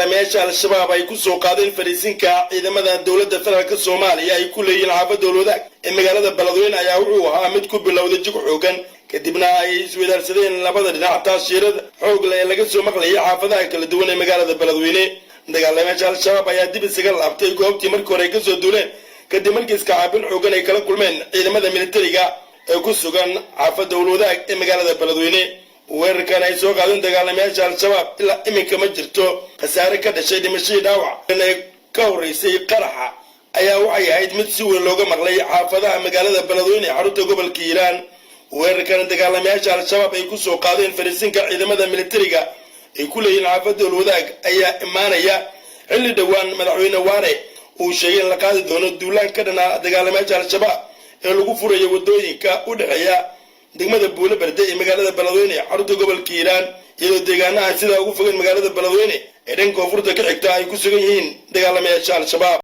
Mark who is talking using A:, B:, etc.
A: dagaalamayaasha al-shabaab ay ku soo qaadeen fariisinka ciidamada dawladda federaalka Soomaaliya ay ku leeyihiin xaafadda Wadaag ee magaalada Beledweyne ayaa wuxuu ahaa mid ku bilowday jig xoogan kadibna ay isweydaarsadeen labada dhinac taashiirada xoog leh ee laga soo maqlayay xaafadaha kala duwan ee magaalada Beledweyne. dagaalamayaasha al-shabaab ayaa dib isaga laabtay goobtii markii hore ka soo duuleen kadib markii iska caabin xoogan ay kala kulmeen ciidamada militariga ee ku sugan xaafadda Wadaag ee magaalada Beledweyne. weerarkan ay soo qaadeen dagaalamayaasha al-shabaab ilaa iminka ma jirto khasaare ka dhashay dhimashadii dhaawac ee ka horeysay qaraxa ayaa waxay ahayd mid si weyn looga maqlay xaafadaha magaalada Beledweyne xarunta gobolka Hiiraan. weerarkan dagaalamayaasha al-shabaab ay ku soo qaadeen fariisinka ciidamada militariga ay ku leeyihiin xaafadda Wadaag ayaa imaanaya xilli dhawaan madaxweyne Waare uu sheegay in la qaadi doono duulaan ka dhana dagaalamayaasha al-shabaab ee lagu furayo wadooyinka u dhaxeeya degmada Buule Berde ee magaalada Beledweyne xarunta gobolka Hiiraan iyadoo deegaanaha sida ugu fogaan magaalada Beledweyne ee dhanka koonfurta ka xigta ay ku sugan yihiin dagaalamayaasha al-shabaab.